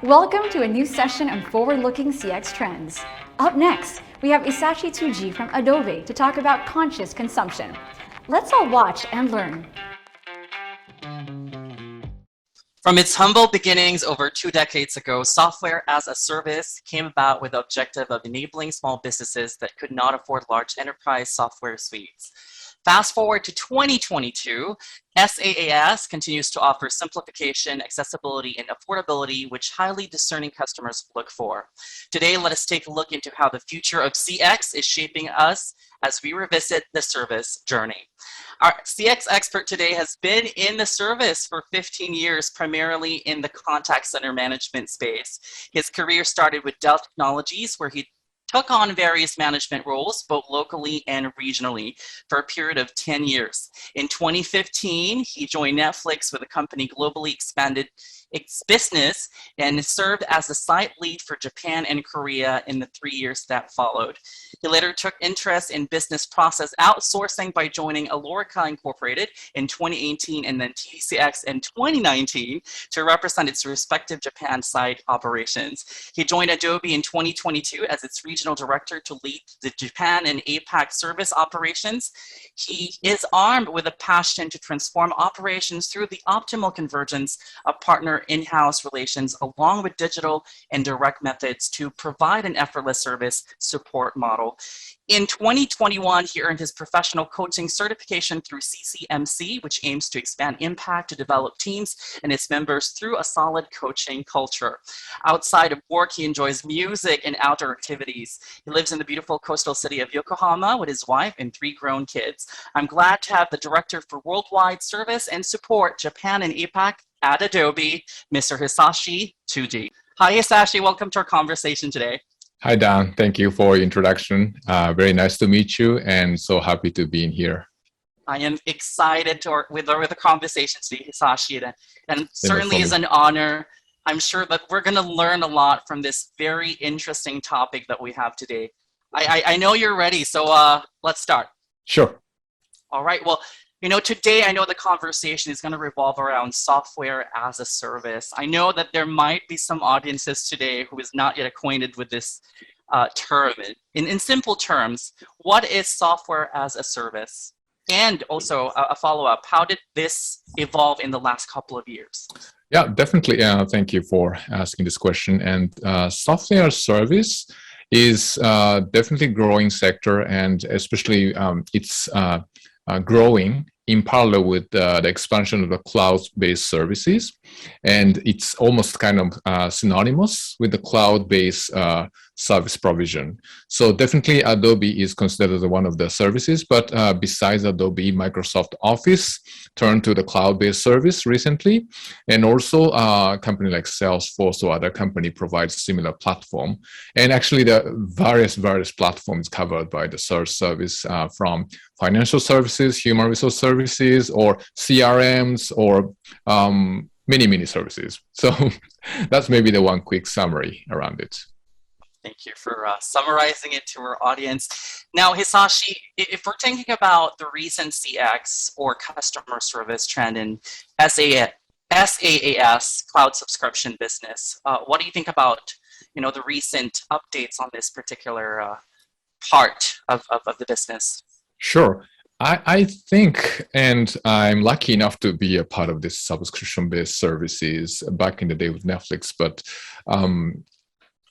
Welcome to a new session on forward-looking CX trends. Up next, we have Hisashi Tsuji from Adobe to talk about conscious consumption. Let's all watch and learn. From its humble beginnings over 2 decades ago, software as a service came about with the objective of enabling small businesses that could not afford large enterprise software suites. Fast forward to 2022, SaaS continues to offer simplification, accessibility, and affordability, which highly discerning customers look for. Today, let us take a look into how the future of CX is shaping us as we revisit the service journey. Our CX expert today has been in the service for 15 years, primarily in the contact center management space. His career started with Dell Technologies, where he took on various management roles, both locally and regionally, for a period of 10 years. In 2015, he joined Netflix, where the company globally expanded its business and served as the site lead for Japan and Korea in the 3 years that followed. He later took interest in business process outsourcing by joining Alorica Incorporated in 2018 and then TCX in 2019 to represent its respective Japan site operations. He joined Adobe in 2022 as its regional director to lead the Japan and APAC service operations. He is armed with a passion to transform operations through the optimal convergence of partner in-house relations along with digital and direct methods to provide an effortless service support model. In 2021, he earned his professional coaching certification through CCMC, which aims to expand impact to develop teams and its members through a solid coaching culture. Outside of work, he enjoys music and outdoor activities. He lives in the beautiful coastal city of Yokohama with his wife and 3 grown kids. I'm glad to have the Director for Worldwide Service and Support, Japan and APAC at Adobe, Mr. Hisashi Tsuji. Hi, Hisashi. Welcome to our conversation today. Hi, Dan. Thank you for your introduction. Very nice to meet you, and so happy to be in here. I am excited with the conversation today, Hisashi, and certainly is an honor. I'm sure that we're going to learn a lot from this very interesting topic that we have today. I know you're ready, so let's start. Sure. All right. Well, today I know the conversation is going to revolve around software as a service. I know that there might be some audiences today who is not yet acquainted with this term. In simple terms, what is software as a service? And also a follow-up, how did this evolve in the last couple of years? Yeah, definitely. Thank you for asking this question. And software as a service is definitely a growing sector, and especially it's growing in parallel with the expansion of the cloud-based services. And it's almost kind of synonymous with the cloud-based service provision. So definitely Adobe is considered one of the services, but besides Adobe, Microsoft Office turned to the cloud-based service recently. And also a company like Salesforce or other company provides similar platform. And actually the various platforms covered by the search service from financial services, human resource services, or CRMs, or many services. So that's maybe the one quick summary around it. Thank you for summarizing it to our audience. Now, Hisashi, if we're thinking about the recent CX or customer service trend in SaaS, cloud subscription business, what do you think about the recent updates on this particular part of the business? Sure. I think, and I'm lucky enough to be a part of this subscription-based services back in the day with Netflix, but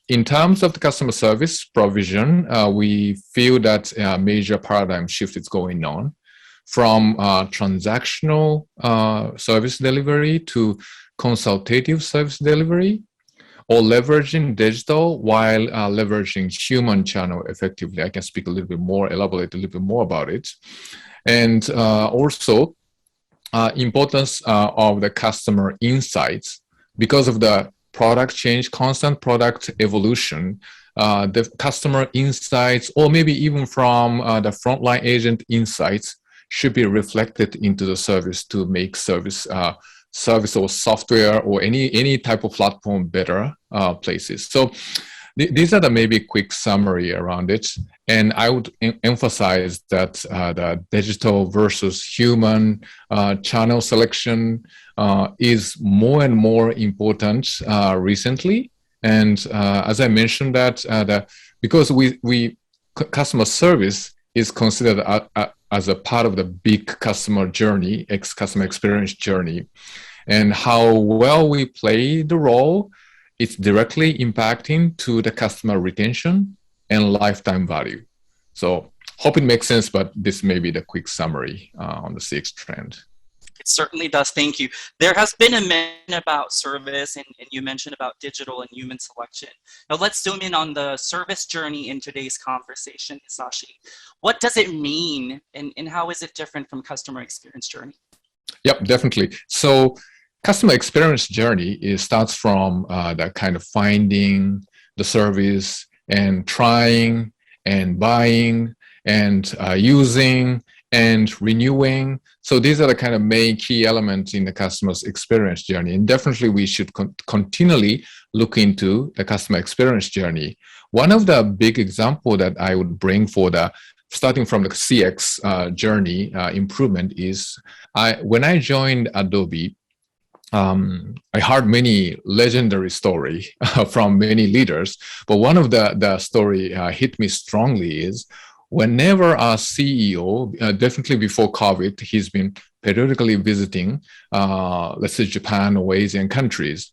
in terms of the customer service provision, we feel that a major paradigm shift is going on from transactional service delivery to consultative service delivery, or leveraging digital while leveraging human channel effectively. I can speak a little bit more, elaborate a little bit more about it. And also importance of the customer insights because of the product change, constant product evolution, the customer insights, or maybe even from the frontline agent insights should be reflected into the service to make service or software or any type of platform better places. So these are the maybe quick summary around it. And I would emphasize that the digital versus human channel selection is more and more important recently. And as I mentioned that, because customer service is considered as a part of the big customer journey, customer experience journey, and how well we play the role, it's directly impacting to the customer retention and lifetime value. So hope it makes sense, but this may be the quick summary on the CX trend. It certainly does. Thank you. There has been a mention about service, and you mentioned about digital and human selection. Now let's zoom in on the service journey in today's conversation, Hisashi. What does it mean, and how is it different from customer experience journey? Yep, definitely. So customer experience journey starts from the kind of finding the service and trying and buying and using and renewing. So these are the kind of main key elements in the customer's experience journey. And definitely we should continually look into the customer experience journey. One of the big example that I would bring for the starting from the CX journey improvement is when I joined Adobe, I heard many legendary story from many leaders, but one of the story hit me strongly is whenever our CEO, definitely before COVID, he's been periodically visiting, let's say Japan or Asian countries.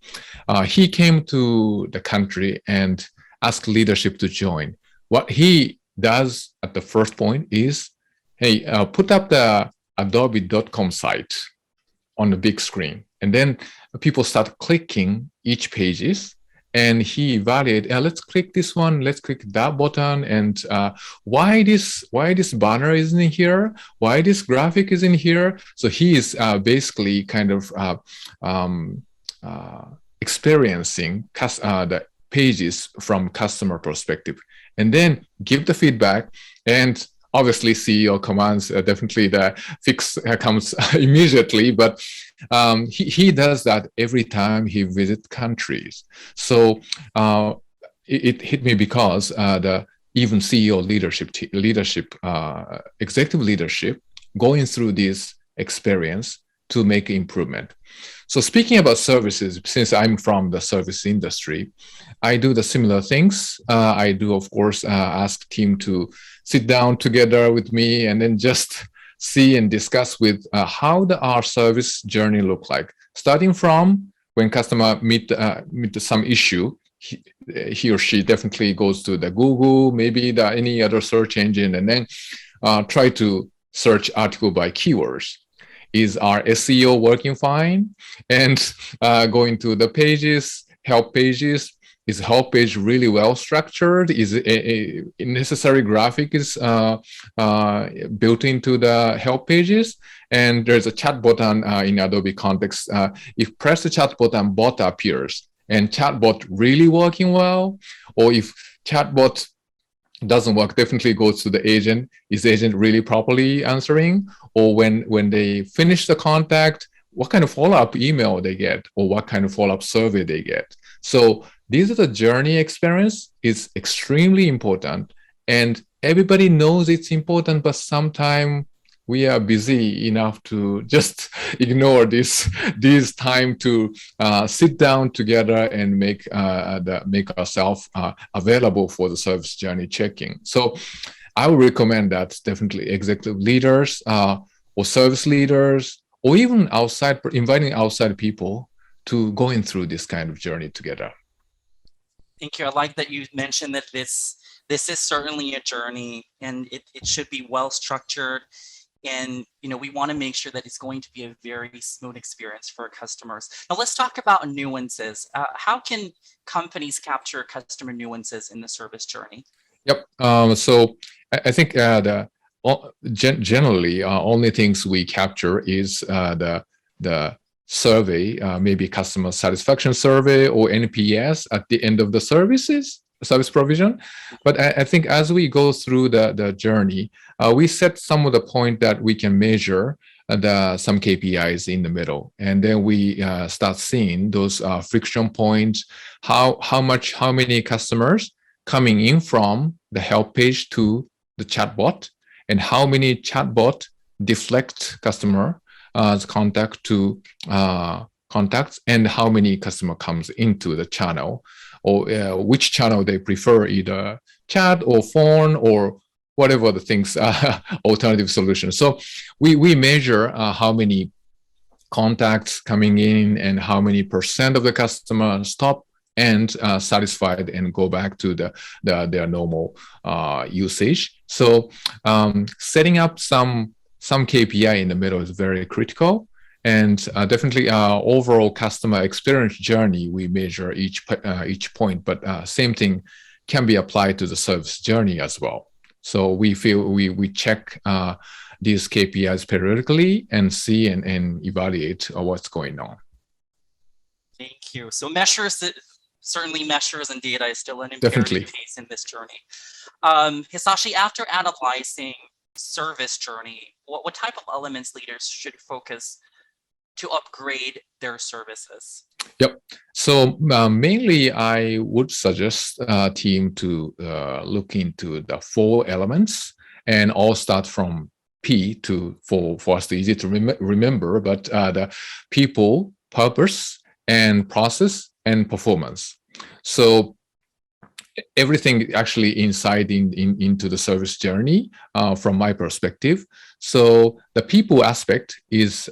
He came to the country and asked leadership to join. What he does at the first point is, hey, put up the adobe.com site on the big screen. And then people start clicking each pages, and he evaluated, let's click this one, let's click that button, and why this banner isn't here, why this graphic isn't here. So he is basically kind of experiencing the pages from customer perspective, and then give the feedback. And obviously CEO commands, definitely the fix comes immediately, but he does that every time he visits countries. So it hit me because the even CEO leadership, executive leadership going through this experience to make improvement. So speaking about services, since I'm from the service industry, I do the similar things. I do, of course, ask team to sit down together with me and then just see and discuss with how our service journey look like. Starting from when customer meet some issue, he or she definitely goes to the Google, maybe any other search engine, and then try to search article by keywords. Is our SEO working fine? And going to the pages, help pages, is help page really well structured? Is a necessary graphic is built into the help pages? And there's a chat button in Adobe context. If press the chat button, bot appears, and chatbot really working well, or if chatbot doesn't work, definitely goes to the agent. Is the agent really properly answering? Or when they finish the contact, what kind of follow-up email they get, or what kind of follow-up survey they get. So these are the journey experience is extremely important, and everybody knows it's important, but sometimes we are busy enough to just ignore this time to sit down together and make ourselves available for the service journey checking. So I would recommend that definitely executive leaders or service leaders, or even inviting outside people to going through this kind of journey together. Thank you. I like that you mentioned that this is certainly a journey, and it should be well structured. And we want to make sure that it's going to be a very smooth experience for our customers. Now let's talk about nuances. How can companies capture customer nuances in the service journey? Yep. So I think generally only things we capture is the survey, maybe customer satisfaction survey or NPS at the end of the service provision. But I think as we go through the journey, we set some of the point that we can measure some KPIs in the middle, and then we start seeing those friction points. How many customers coming in from the help page to the chatbot, and how many chatbot deflect customer contact to contacts, and how many customer comes into the channel, or which channel they prefer, either chat or phone or whatever the things, alternative solutions. So we measure how many contacts coming in and how many percent of the customer stop and satisfied and go back to their normal usage. So setting up some KPI in the middle is very critical. And definitely overall customer experience journey, we measure each point, but same thing can be applied to the service journey as well. So we feel we check these KPIs periodically and see and evaluate what's going on. Thank you. So certainly measures and data is still an imperative piece in this journey. Hisashi, after analyzing service journey, what type of elements leaders should focus to upgrade their services? Yep. So mainly I would suggest a team to look into the 4 elements, and all start from P for us to easy to remember, but the people, purpose, and process, and performance. So everything actually inside into the service journey from my perspective. So the people aspect is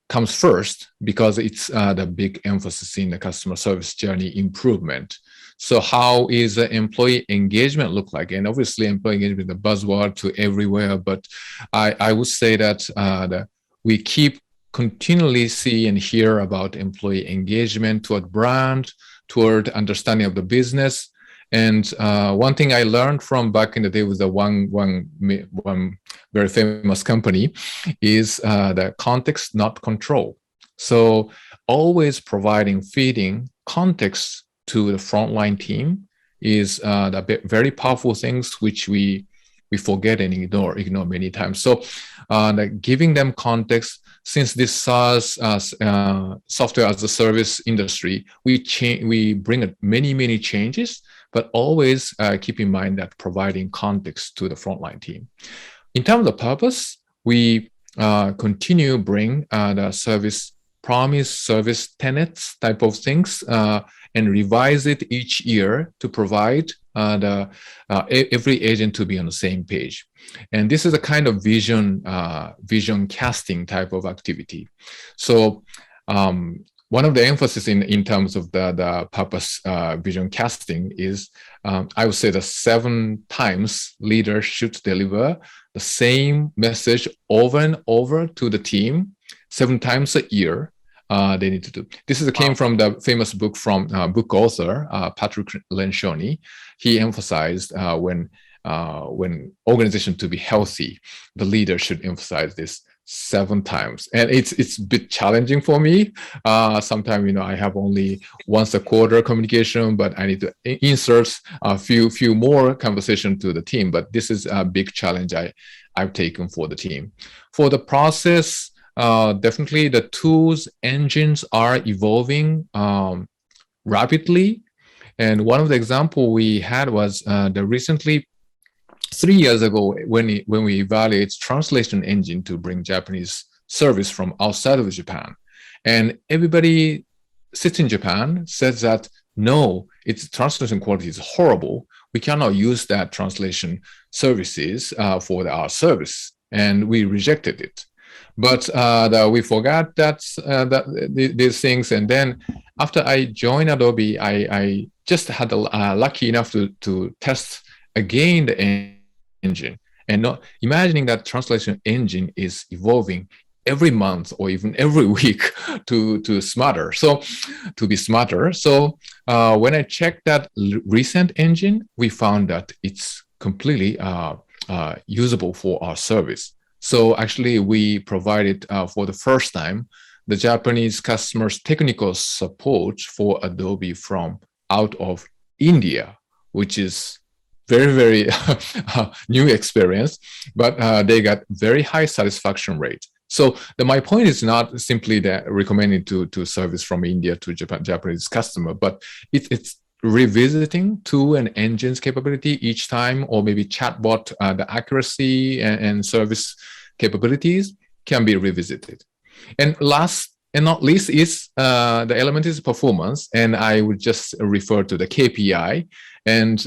comes first, because it's the big emphasis in the customer service journey improvement. So how is the employee engagement look like? And obviously employee engagement is a buzzword to everywhere, but I would say that we keep continually see and hear about employee engagement toward brand, toward understanding of the business. And one thing I learned from back in the day with the one very famous company is the context, not control. So always feeding context to the frontline team is the very powerful things which we forget and ignore many times. So giving them context, since this SaaS software as a service industry, we bring many changes, but always keep in mind that providing context to the frontline team. In terms of purpose, we continue bring the service promise, service tenets type of things, and revise it each year to provide every agent to be on the same page. And this is a kind of vision casting type of activity. So one of the emphasis in terms of the purpose vision casting is, I would say, the 7 times leaders should deliver the same message over and over to the team 7 times a year. They need to do. This came from the famous book from book author Patrick Lencioni. He emphasized when organization to be healthy, the leader should emphasize this 7 times, and it's a bit challenging for me. Sometimes I have only once a quarter communication, but I need to insert a few more conversation to the team. But this is a big challenge I've taken for the team. For the process, definitely the tools engines are evolving rapidly, and one of the example we had was the recently 3 years ago when we evaluated translation engine to bring Japanese service from outside of Japan, and everybody sits in Japan says that no, its translation quality is horrible. We cannot use that translation services for our service, and we rejected it. But we forgot these things, and then after I joined Adobe, I just had lucky enough to test again the engine, and not imagining that translation engine is evolving every month or even every week to be smarter. So when I checked that recent engine, we found that it's completely usable for our service. So actually, we provided for the first time the Japanese customers' technical support for Adobe from out of India, which is very new experience, but they got very high satisfaction rate. So my point is not simply that recommending to service from India to Japanese customer, but it's revisiting tool and engines capability each time, or maybe chatbot, the accuracy and service capabilities can be revisited. And last and not least is the element is performance, and I would just refer to the KPI. And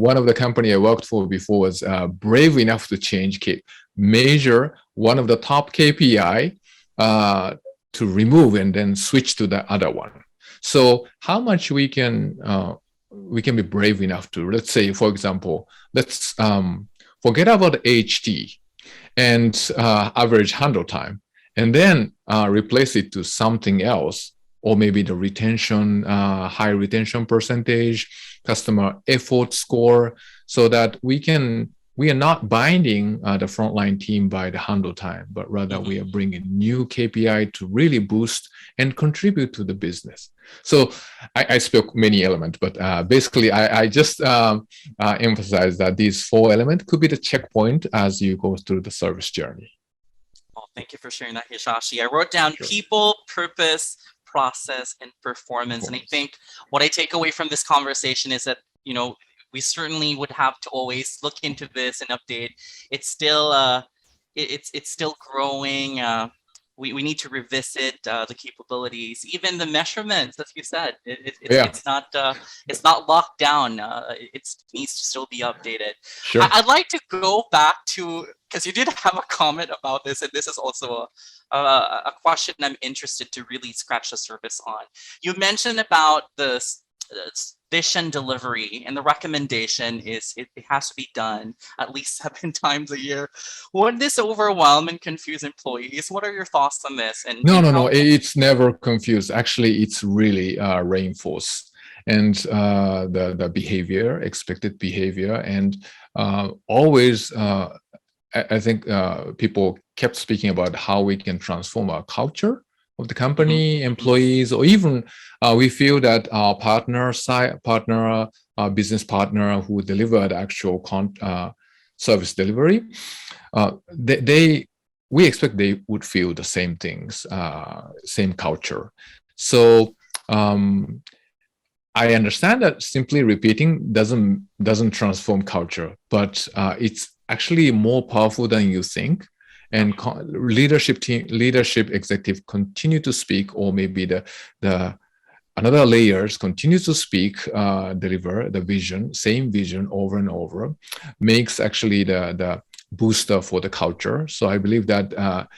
one of the company I worked for before was brave enough to measure one of the top KPI to remove and then switch to the other one. So how much we can be brave enough to, let's say, for example, let's forget about HT and average handle time, and then replace it to something else, or maybe the retention, high retention percentage, customer effort score, so that we are not binding the frontline team by the handle time, but rather we are bringing new KPI to really boost and contribute to the business. So I spoke many elements, but basically I just emphasize that these 4 elements could be the checkpoint as you go through the service journey. Well, thank you for sharing that, Hisashi. I wrote down people, purpose, process, and performance. And I think what I take away from this conversation is that, we certainly would have to always look into this and update. It's still it's still growing. We need to revisit the capabilities, even the measurements, as you said. It's not locked down. It needs to still be updated. Sure. I'd like to go back to, because you did have a comment about this, and this is also a question I'm interested to really scratch the surface on. You mentioned about the vision delivery, and the recommendation is it has to be done at least 7 times a year. Would this overwhelm and confuse employees? What are your thoughts on this? And no, it's never confused. Actually, it's really reinforced, and the behavior, expected behavior, and always I think people kept speaking about how we can transform our culture of the company, employees, or even we feel that our business partner who delivered actual service delivery, we expect they would feel the same things, same culture. So I understand that simply repeating doesn't transform culture, but it's actually more powerful than you think. And leadership executive continue to speak, or maybe the another layers continue to speak, deliver the same vision over and over, makes actually the booster for the culture. So I believe that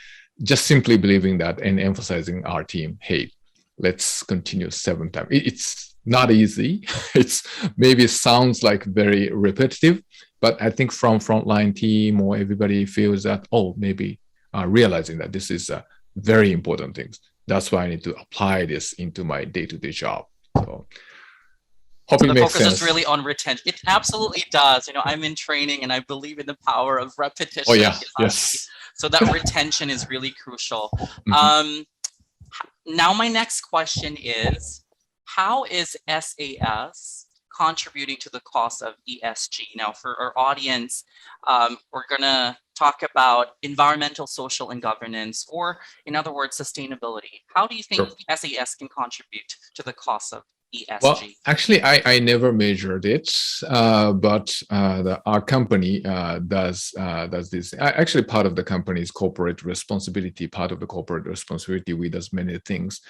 just simply believing that and emphasizing our team, hey, let's continue 7 times. It's not easy. It's maybe sounds like very repetitive, but I think from frontline team or everybody feels that, maybe realizing that this is a very important thing. That's why I need to apply this into my day-to-day job. So hope it makes sense. The focus is really on retention. It absolutely does. I'm in training and I believe in the power of repetition. Oh yeah, yes. So that retention is really crucial. Now my next question is, how is SAS contributing to the cost of ESG? Now, for our audience, we're going to talk about environmental, social, and governance, or in other words, sustainability. How do you think SAS can contribute to the cost of ESG? Well, actually, I never measured it, but our company does this. Actually, part of the company's corporate responsibility, we does many things.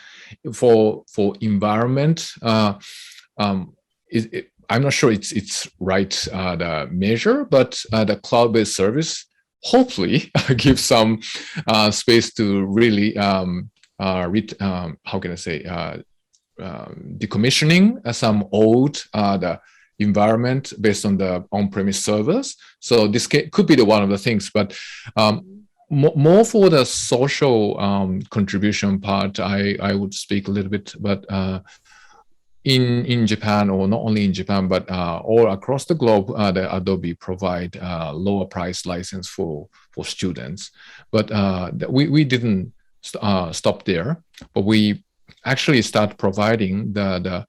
For environment, I'm not sure it's right the measure, but the cloud-based service hopefully gives some space to really decommissioning some old the environment based on the on-premise servers. So this could be one of the things, but more for the social contribution part, I would speak a little bit, but in Japan, or not only in Japan, but all across the globe, the Adobe provide lower price license for students. But we didn't stop there, but we actually start providing the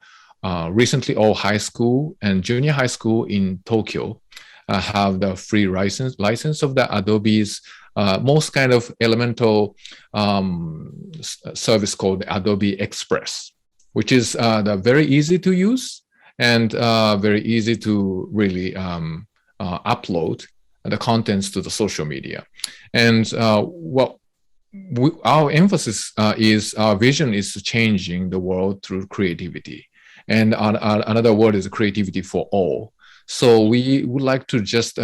recently all high school and junior high school in Tokyo have the free license of the Adobe's most kind of elemental service called Adobe Express, which is very easy to use and very easy to really upload the contents to the social media. And our emphasis is, our vision is changing the world through creativity. And another word is creativity for all. So we would like to just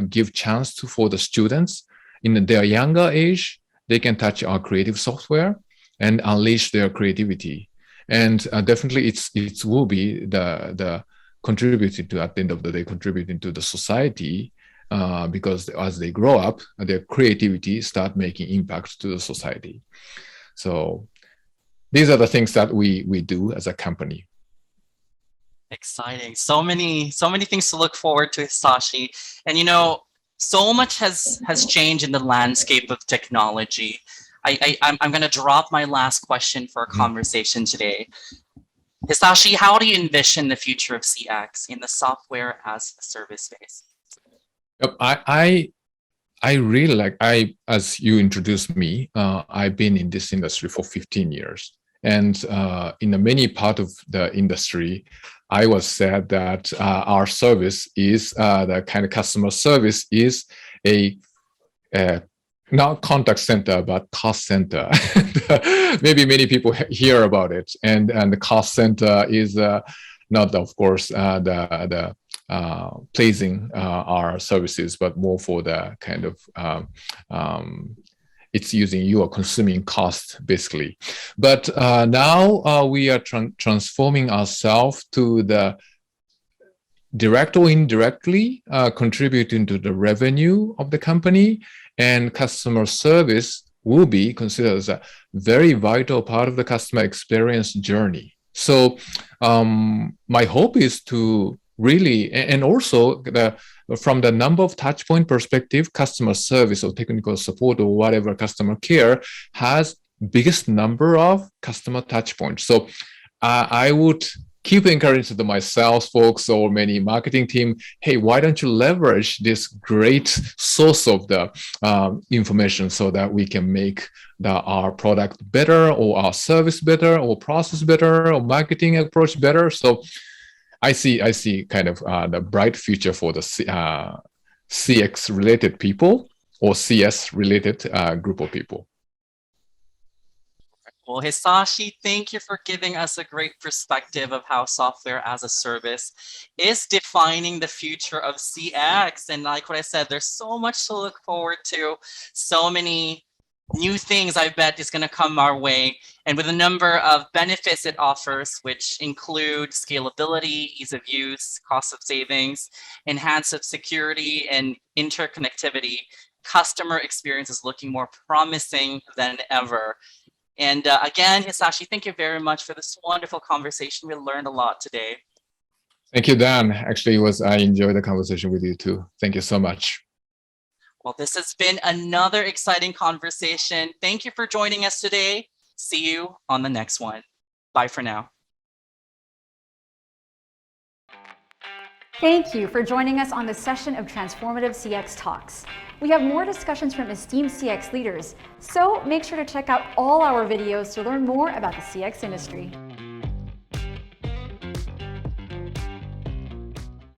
give chance for the students in their younger age, they can touch our creative software and unleash their creativity. And definitely it will be the contributing to, at the end of the day, contributing to the society, because as they grow up, their creativity start making impact to the society. So these are the things that we do as a company. Exciting. So many things to look forward to, Hisashi. And so much has changed in the landscape of technology. I'm going to drop my last question for our conversation today. Hisashi, how do you envision the future of CX in the software as a service space? Yep, I really like, as you introduced me, I've been in this industry for 15 years. And in the many part of the industry, I was said that our service is the kind of customer service is a not contact center, but cost center. Maybe many people hear about it. And the cost center is not, of course, the pleasing our services, but more for the kind of it's using your consuming cost, basically. But now we are transforming ourselves to the direct or indirectly contributing to the revenue of the company, and customer service will be considered as a very vital part of the customer experience journey. So my hope is to really, and also from the number of touch point perspective, customer service or technical support or whatever customer care has biggest number of customer touch points. So I would keep encouraging to my sales folks or many marketing team, hey, why don't you leverage this great source of the information so that we can make our product better or our service better or process better or marketing approach better. So I see kind of the bright future for the CX related people or CS related group of people. Well, Hisashi, thank you for giving us a great perspective of how software as a service is defining the future of CX. And like what I said, there's so much to look forward to, so many new things I bet is going to come our way. And with a number of benefits it offers, which include scalability, ease of use, cost of savings, enhanced security, and interconnectivity, customer experience is looking more promising than ever. And again, Hisashi, thank you very much for this wonderful conversation. We learned a lot today. Thank you, Dan. Actually, I enjoyed the conversation with you too. Thank you so much. Well, this has been another exciting conversation. Thank you for joining us today. See you on the next one. Bye for now. Thank you for joining us on this session of Transformative CX Talks. We have more discussions from esteemed CX leaders, so make sure to check out all our videos to learn more about the CX industry.